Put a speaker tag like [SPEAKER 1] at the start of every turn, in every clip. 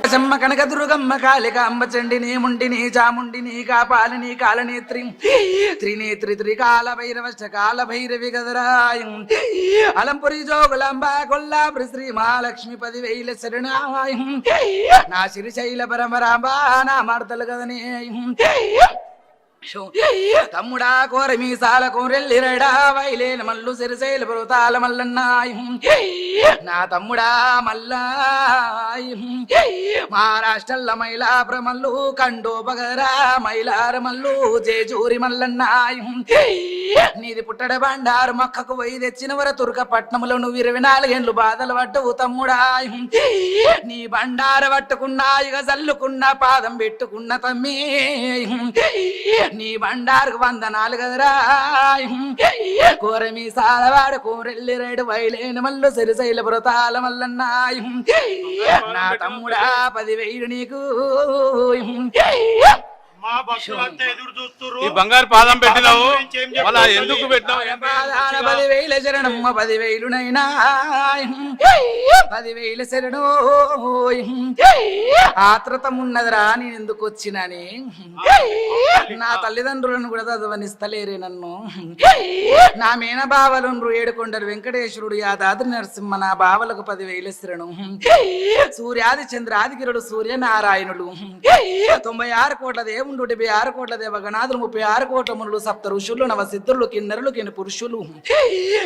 [SPEAKER 1] శమ్మ కనక దుర్గమ్మ కాళిక అంబ చండిని ముండిని చాముండిని కాపాలిని కాలనేత్రి త్రినేత్రి త్రికాల భైరవ కాల భైరవి గదరాయం అలంపురి జోగులాంబ కొల్లాపురి శ్రీ మహాలక్ష్మి 10,000 శరణాయం నా శ్రీశైల పరమరాంబ నా మార్తలు గదనే తమ్ముడా కోర మీసాల కోరెల్లిరడా వైలేన మల్లు సిరిశైల పర్వతాల మల్లన్నాయి నా తమ్ముడా మల్లా మహారాష్ట్రల్ల మైలాపుర మల్లు కండోపగరా మైలార మల్లు జేజూరి మల్లన్నాయి నీది పుట్టడ బండారు మొక్కకు పోయి తెచ్చిన వర తుర్క పట్నములో నువ్వు 24 ఏళ్ళు బాధలు పట్టవు తమ్ముడా నీ బండార పట్టుకున్నా ఇక జల్లుకున్న పాదం పెట్టుకున్న తమ్మి నీ బండారుకు వందనాలు కదరా కూరమీ సాలవాడు కూరెల్లి రేడు వైలేని మల్లు సిరిశైల పర్వతాల మల్లన్నాయి నా తమ్ముడా 10,000 నీకు
[SPEAKER 2] ఈ బంగారు పాదం పెట్టినావు అలా ఎందుకు పెట్టినావు?
[SPEAKER 1] 10,000 శరణమ్మ 10,000 నైనా 10,000 శరణు ఆత్రతం ఉన్నదిరా నేను ఎందుకు వచ్చినని నా తల్లిదండ్రులను కూడా చదవనిస్తలేరే నన్ను నా మేన బావలు ఏడుకొండరు వెంకటేశ్వరుడు యాదాద్రి నరసింహ నా బావలకు 10,000 శరణు సూర్యాది చంద్రాదిగిరుడు సూర్యనారాయణుడు 96 కోట్ల దేవుడు 76 కోట్ల దేవగణాదులు 36 కోట్ల మునులు సప్త ఋషులు నవసిద్ధులు కిన్నరులు కింద పురుషులు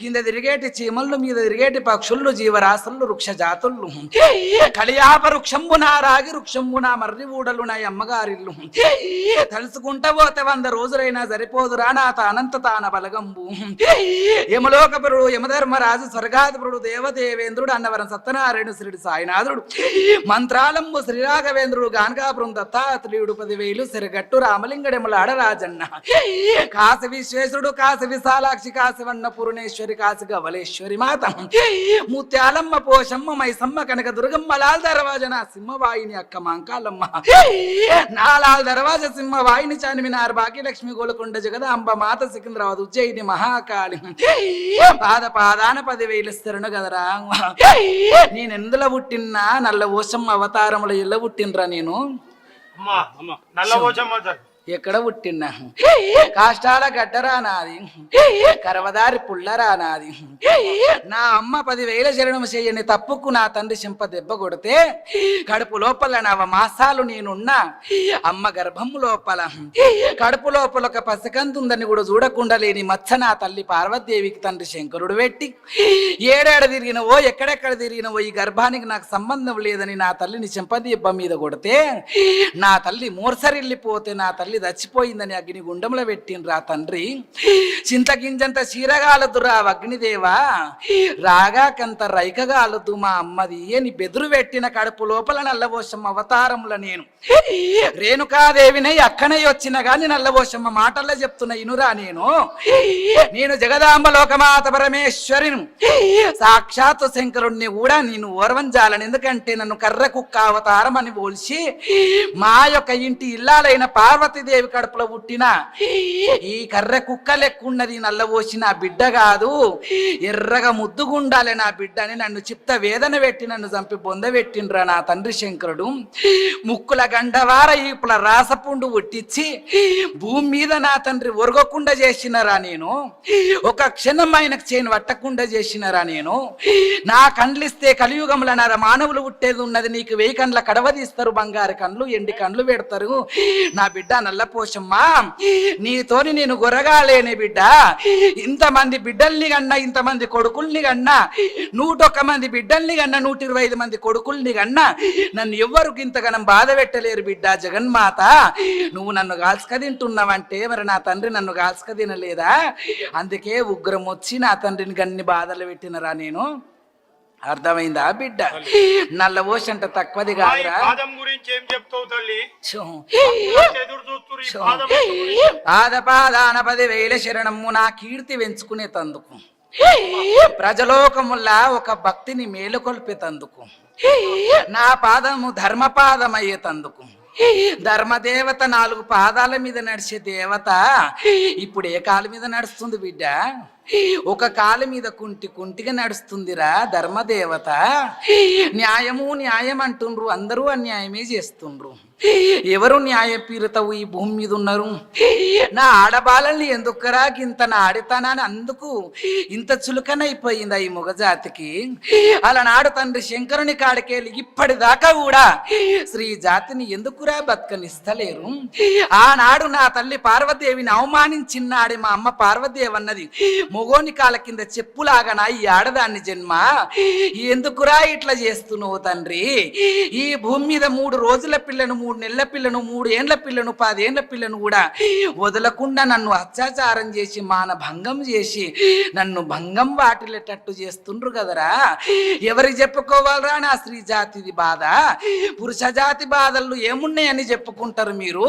[SPEAKER 1] కింద తిరిగేటి చీమలు మీద తిరిగేటి పక్షులు జీవరాశులు వృక్ష జాతులు కలియాప వృక్షంబున రాగి వృక్షంబున మర్రి ఊడలు నా అమ్మగారిల్లు తలుసుకుంటా పోతే 100 రోజులైనా సరిపోదురా నా అనంత తాన బలగంబు యమలోకపురుడు యమధర్మరాజు స్వర్గాధిపురుడు దేవదేవేంద్రుడు అన్నవరం సత్యనారాయణ శ్రీడు సాయినాథుడు మంత్రాలంబు శ్రీరాఘవేంద్రుడు గానకాపురం దత్తాత్రేయుడు 10,000 గట్టు రామలింగడెమలాడ రాజన్న కాశీ విశ్వేశ్వరుడు కాశీ విశాలాక్షి కాశీవన్న పూర్ణేశ్వరి కాశీ గవలేశ్వరి మాత ముత్యాలమ్మ పోషమ్మ మైసమ్మ కనక దుర్గమ్మ లాల్ దర్వాజన సింహవాయిని అక్క మాంకాలమ్మ నాలాల్ దర్వాజ సింహవాయిని చానిమినార్ భాగ్యలక్ష్మి గోలకొండ జగదాంబ మాత సికింద్రాబాద్ ఉజ్జయిని మహాకాళి పాదాన 10,000 శరణు గదరా నేను ఎందులో పుట్టినా నల్ల ఓషమ్మ అవతారముల ఎల్ల పుట్టినరా నేను ఎక్కడ పుట్టినా కాష్టాల గడ్డరా నాది కరవదారి పుల్లరా నాది నా అమ్మ 10,000 శరణం చెయ్యని తప్పుకు నా తండ్రి చెంప దెబ్బ కొడితే కడుపు లోపల 9 మాసాలు నేనున్నా అమ్మ గర్భము లోపల కడుపు లోపల ఒక పసికంతుందని కూడా చూడకుండా లేని మచ్చ నా తల్లి పార్వతీదేవికి తండ్రి శంకరుడు పెట్టి ఏడాడ తిరిగినవో ఎక్కడెక్కడ తిరిగినవో ఈ గర్భానికి నాకు సంబంధం లేదని నా తల్లిని చెంప దెబ్బ మీద కొడితే నా తల్లి మూర్సరిల్లిపోతే నా తల్లి చచ్చిపోయిందని అగ్ని గుండంలో పెట్టిండ్రా తండ్రి చింతకించంత చీరగాలదురా అగ్నిదేవా రాగాకంత రైకగాలదు మా అమ్మది అని బెదురు పెట్టిన కడుపు లోపల నల్లబోషమ్మ అవతారముల నేను రేణుకాదేవినై అక్కనై వచ్చిన గాని నల్లబోషమ్మ మాటల్లో చెప్తున్న ఇనురా నేను జగదాంబ లోకమాత పరమేశ్వరిని సాక్షాత్తు శంకరుణ్ణి కూడా నేను ఓర్వంజాలని ఎందుకంటే నన్ను కర్ర కుక్క అవతారం అని పోల్చి మా యొక్క ఇంటి ఇల్లాలైన పార్వతీదేవి కడుపులో పుట్టిన ఈ కర్ర కుక్క లెక్కున్నది నల్లబోసి నా బిడ్డ కాదు ఎర్రగా ముద్దుగుండాలి నా బిడ్డ అని నన్ను చిత్త వేదన పెట్టి నన్ను చంపి బొందబెట్టిండ్రా నా తండ్రి శంకరుడు ముక్కుల గండవార ఈపుల రాసపుండు పుట్టించి భూమి మీద నా తండ్రి ఒరగకుండా చేసినరా నేను ఒక క్షణం ఆయనకు చేయను పట్టకుండా చేసినరా నేను నా కండ్లిస్తే కలియుగంలో నా మానవులు పుట్టేది ఉన్నది నీకు 1000 కండ్ల కడవ తీస్తారు బంగారు కండ్లు ఎండి కండ్లు పెడతారు నా బిడ్డ నల్లపోషమ్మా నీతోని నేను గొరగాలేనే బిడ్డ ఇంతమంది బిడ్డల్ని కన్నా ఇంతమంది కొడుకుల్ని కన్నా 101 మంది బిడ్డల్ని కన్నా 125 మంది కొడుకుల్ని కన్నా నన్ను ఎవ్వరు ఇంతగానం బాధ పెట్టలేరు బిడ్డ జగన్మాత నువ్వు నన్ను గాల్చుక తింటున్నావంటే మరి నా తండ్రి నన్ను గాల్చుక తినలేదా అందుకే ఉగ్రం వచ్చి నా తండ్రిని గన్ని బాధలు పెట్టినరా నేను అర్థమైందా బిడ్డ నల్లబోష అంటే తక్కువది కాదురా పాదాన 10,000 శరణము నా కీర్తి పెంచుకునే తందుకు ప్రజలోకముల్లా ఒక భక్తిని మేలుకొల్పేతందుకు నా పాదము ధర్మపాదం అయ్యేతందుకు ధర్మదేవత 4 పాదాల మీద నడిచే దేవత ఇప్పుడు ఏ కాలు మీద నడుస్తుంది బిడ్డ ఒక కాలు మీద కుంటిగా నడుస్తుందిరా ధర్మదేవత. న్యాయము న్యాయం అంటుండ్రు, అందరూ అన్యాయమే చేస్తుండ్రు. ఎవరు న్యాయ పీరుతావు ఈ భూమి మీద ఉన్నారు? నా ఆడబాలల్ని ఎందుకురా ఇంత నాడితానని అందుకు ఇంత చులకనైపోయిందా ఈ మొగజాతికి? అలనాడు తండ్రి శంకరుని కాడికెళ్ళి ఇప్పటిదాకా కూడా శ్రీ జాతిని ఎందుకురా బతకనిస్తలేరు? ఆనాడు నా తల్లి పార్వదేవిని అవమానించినాడే మా అమ్మ పార్వదేవి అన్నది, మొగోని కాళ్ళ కింద చెప్పులాగా ఈ ఆడదాన్ని జన్మ ఎందుకురా ఇట్లా చేస్తున్నావు తండ్రి? ఈ భూమి మీద 3 రోజుల పిల్లను, 3 నెలల పిల్లను, 3 ఏండ్ల పిల్లను, 10 ఏండ్ల పిల్లను కూడా వదలకుండా నన్ను అత్యాచారం చేసి మానభంగం చేసి నన్ను భంగం వాటిల్లేటట్టు చేస్తుండ్రు కదరా. ఎవరికి చెప్పుకోవాలరా నా స్త్రీ జాతిది బాధ? పురుష జాతి బాధలు ఏమున్నాయని చెప్పుకుంటారు మీరు?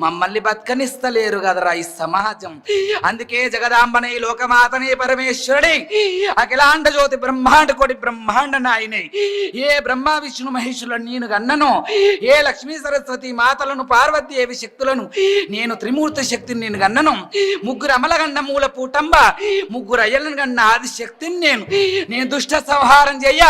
[SPEAKER 1] మమ్మల్ని బతకనిస్తలేరు కదరా ఈ సమాజం. అందుకే జగదాంబనే లోకమాతనే పరమేశ్వరుడి అఖిలాండ జ్యోతి బ్రహ్మాండ కోటి బ్రహ్మాండ నాయనే ఏ బ్రహ్మ విష్ణు మహేశ్వరులను నేను గన్నను, ఏ లక్ష్మీ సరస్వతి మాతలను పార్వతీదేవి శక్తులను నేను త్రిమూర్తి శక్తిని నేను గన్నను, 3 అమలగన్న మూల పూటంబ 3 అయ్యలను గన్న ఆది శక్తిని నేను దుష్ట సంహారం చెయ్య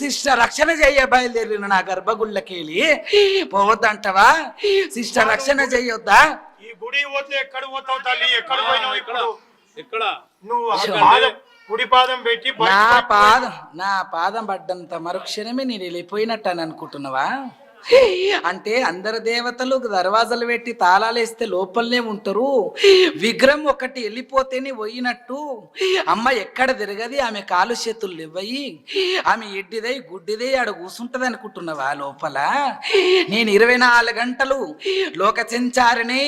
[SPEAKER 1] శిష్ట రక్షణ చెయ్య బయలుదేరిన నా గర్భగుళ్ళకెళ్ళి పోవద్దంటవా? శిష్ట రక్షణ చెయ్యొద్దా?
[SPEAKER 3] ఈ గుడి పోతే ఎక్కడ పోతావు తల్లి? ఎక్కడ పోయినావు?
[SPEAKER 2] ఇక్కడ
[SPEAKER 3] నువ్వు గుడి పాదం పెట్టి
[SPEAKER 1] నా పాదం పడ్డంత మరుక్షణమే నేను వెళ్ళిపోయినట్టు అని అనుకుంటున్నావా? అంటే అందరు దేవతలు దర్వాజాలు పెట్టి తాళాలు వేస్తే లోపలనే ఉంటారు. విగ్రహం ఒకటి వెళ్ళిపోతేనే పోయినట్టు అమ్మ ఎక్కడ తిరగది, ఆమె కాలు చేతులు ఇవ్వయి, ఆమె ఎడ్డిదై గుడ్డిదై ఆడ కూసుంటది అనుకుంటున్నావా లోపల? నేను 24 గంటలు లోక సంచారిని,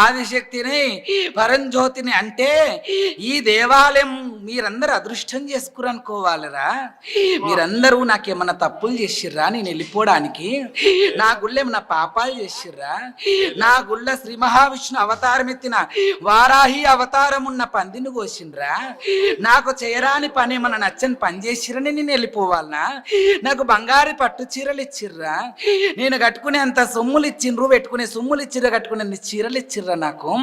[SPEAKER 1] ఆదిశక్తిని, పరంజ్యోతిని. అంటే ఈ దేవాలయం మీరందరూ అదృష్టం చేసుకురనుకోవాలిరా. మీరందరూ నాకేమన్నా తప్పులు చేసిర్రా నేను వెళ్ళిపోవడానికి? నా గుళ్ళేమన్నా పాపాలు చేసిర్రా? నా గుళ్ళ శ్రీ మహావిష్ణు అవతారం ఎత్తిన వారాహి అవతారం ఉన్న పందిని కోసిండ్రా? నాకు చేయరాని పని ఏమన్నా నచ్చని పని చేసిరని నేను వెళ్ళిపోవాలనా? నాకు బంగారు పట్టు చీరలు ఇచ్చిర్రా? నేను కట్టుకునేంత సొమ్ములు ఇచ్చిండ్రు, పెట్టుకునే సొమ్ములు ఇచ్చిర్రా, కట్టుకునే చీరలు ఇచ్చిర్రా? నాకు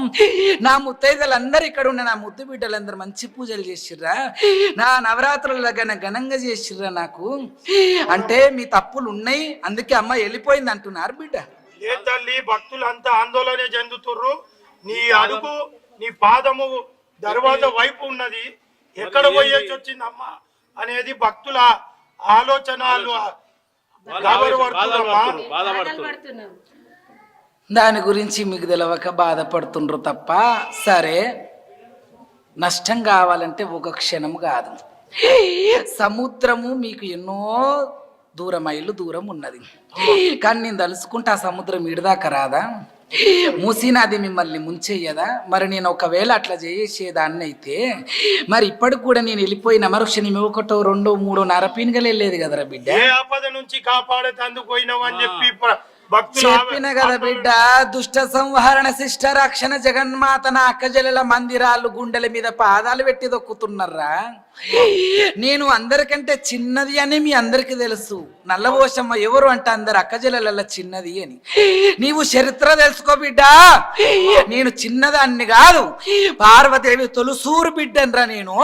[SPEAKER 1] నా ముత్తైదలందరూ ఇక్కడ ఉన్న నా ముద్దు బిడ్డలందరూ మంచి పూజలు చేసిర్రా? నా నవరాత్రుల ఘనంగా చేసిర్రా నాకు? అంటే మీ తప్పులు ఉన్నాయి, అందుకే అమ్మ వెళ్ళిపోయింది అంటున్నారు బిడ్డ.
[SPEAKER 3] ఏ తల్లి, భక్తులంతా ఆందోళన చెందుతుర్రు. నీ అడుగు, నీ పాదము దర్వాజా వైపు ఉన్నది, ఎక్కడ పోయేసి వచ్చిందమ్మా అనేది భక్తుల ఆలోచనలు.
[SPEAKER 1] దాని గురించి మీకు తెలవక బాధపడుతుండ్రు తప్ప. సరే, నష్టం కావాలంటే ఒక క్షణం కాదు, సముద్రము మీకు ఎన్నో మైళ్ళు దూరం ఉన్నది. కానీ నేను తలుసుకుంటే ఆ సముద్రం ఈడదాకా రాదా? మూసినది మిమ్మల్ని ముంచెయ్యదా? మరి నేను ఒకవేళ అట్లా చేసేదాన్ని అయితే మరి ఇప్పటికి కూడా నేను వెళ్ళిపోయిన మరుక్షణం 1, 2, 3 నరపీనుగలు వెళ్ళేది కదరా బిడ్డ.
[SPEAKER 3] ఏ ఆపద నుంచి కాపాడేందుకు పోయినావని చెప్పి
[SPEAKER 1] చెప్పిన కదా బిడ్డ. దుష్ట సంహరణ శిష్ట రక్షణ జగన్మాత నా అక్కజల మందిరాలు గుండెల మీద పాదాలు పెట్టి దొక్కుతున్నారా? నేను అందరికంటే చిన్నది అని మీ అందరికి తెలుసు. నల్లబోషమ్మ ఎవరు అంటే అందరు అక్కజల చిన్నది అని. నీవు చరిత్ర తెలుసుకో బిడ్డ. నేను చిన్నదాన్ని కాదు, పార్వతీదేవి తొలుసూరు బిడ్డనరా నేను.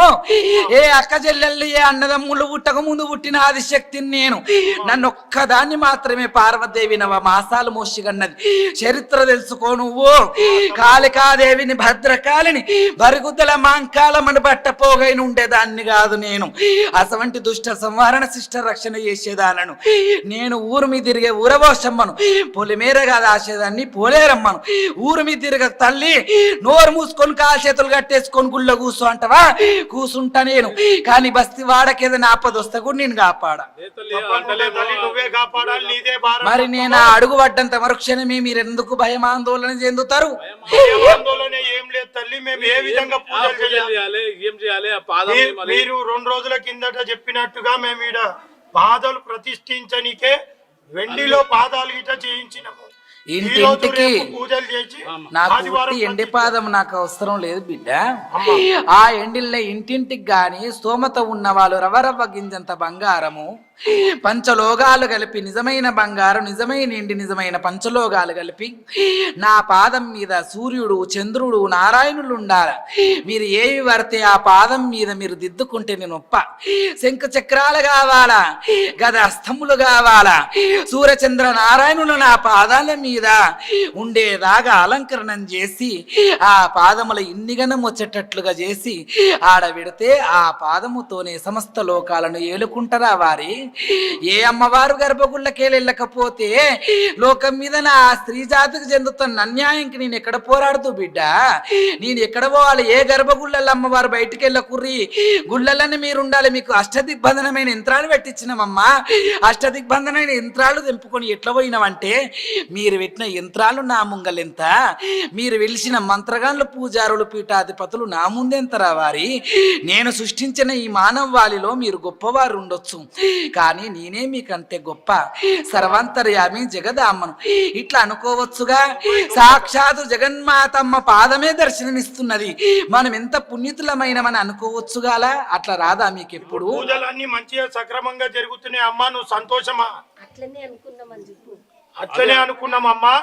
[SPEAKER 1] ఏ అక్కజెల్లెళ్ళు ఏ అన్నదమ్ములు పుట్టక ముందు పుట్టిన ఆదిశక్తిని నేను. నన్ను ఒక్కదాన్ని మాత్రమే పార్వతీదేవి నవ మాసాలు మోసిగన్నది. చరిత్ర తెలుసుకో నువ్వు. కాళికాదేవిని, భద్రకాళిని, బరుగుద్దల మాంకాలమని బట్టపోగైన ఉండేదాన్ని కాదు నేను. అటువంటి దుష్ట సంహరణ శిష్ట రక్షణ చేసేదానను నేను. ఊరు మీద తిరిగే ఊరబోసమ్మను, పొలిమేర కాదు ఆసేదాన్ని పోలేరమ్మను. ఊరు మీద తిరిగే తల్లి నోరు మూసుకొని కాలు చేతులు కట్టేసుకొని గుళ్ళో కూర్చో అంటవా? కూసుంటా నేను. కానీ బస్తీ వాడకేదైనా ఆపద వస్తే కూడా నేను కాపాడా. మరి నేను అడుగు పడ్డంత మరుక్షణమే మీరు ఎందుకు భయం ఆందోళన చెందుతారు?
[SPEAKER 3] మీరు 2 రోజుల కిందట చెప్పినట్టుగా మేము ఈడ పాదాలు ప్రతిష్ఠించనికే వెండిలో పాదాలు గిట చేయించినాము.
[SPEAKER 1] ఇంటింటికి నాకు ఎండి పాదం నాకు అవసరం లేదు బిడ్డ. ఆ ఎండిల్లో ఇంటింటికి గాని స్తోమత ఉన్న వాళ్ళు రవ్వ గింజంత బంగారము పంచలోగాలు కలిపి నిజమైన బంగారం నిజమైన ఇండి నిజమైన పంచలోగాలు కలిపి నా పాదం మీద సూర్యుడు చంద్రుడు నారాయణులు ఉండాలి. మీరు ఏవి పడితే ఆ పాదం మీద మీరు దిద్దుకుంటే నేను ఒప్ప. శంఖ చక్రాలు కావాలా, గద అస్తములు కావాలా, సూర్యచంద్ర నారాయణులు నా పాదాల మీద ఉండేదాగా అలంకరణం చేసి ఆ పాదముల ఇన్నిగనం వచ్చేటట్లుగా చేసి ఆడవిడితే ఆ పాదముతోనే సమస్త లోకాలను ఏలుకుంటారా వారి. ఏ అమ్మవారు గర్భగుళ్ళకే వెళ్ళకపోతే లోకం మీద నా స్త్రీ జాతికి చెందుతున్న అన్యాయంకి నేను ఎక్కడ పోరాడుతూ బిడ్డ, నేను ఎక్కడ పోవాలి? ఏ గర్భగుళ్ళల్లో అమ్మవారు బయటికి వెళ్ళకుర్రి, గుళ్ళలని మీరు ఉండాలి. మీకు అష్టదిగ్బంధనమైన యంత్రాలు పెట్టించినామమ్మా. అష్టదిగ్బంధనమైన యంత్రాలు తెంపుకొని ఎట్లా పోయినామంటే, మీరు పెట్టిన యంత్రాలు నా ముంగలెంత, మీరు వెలిసిన మంత్రగాళ్ళు పూజారులు పీఠాధిపతులు నా ముందెంతరా వారి. నేను సృష్టించిన ఈ మానవాళిలో మీరు గొప్పవారు ఉండొచ్చు, కానీ నేనే మీకంటే గొప్ప సర్వంతర్యామి జగదామ్మను ఇట్లా అనుకోవచ్చుగా. సాక్షాత్ జగన్మాతమ్మ పాదమే దర్శనమిస్తున్నది, మనం ఎంత పుణ్యతులమైనమని అనుకోవచ్చుగాలా. అట్లా రాదా మీకు ఎప్పుడు?
[SPEAKER 3] పూజలన్నీ మంచిగా సక్రమంగా జరుగుతున్నాయి అమ్మా, నువ్వు సంతోషమా?
[SPEAKER 4] అట్లనే అనుకున్నామని చెప్పు.
[SPEAKER 3] అట్లనే అనుకున్నామమ్మా.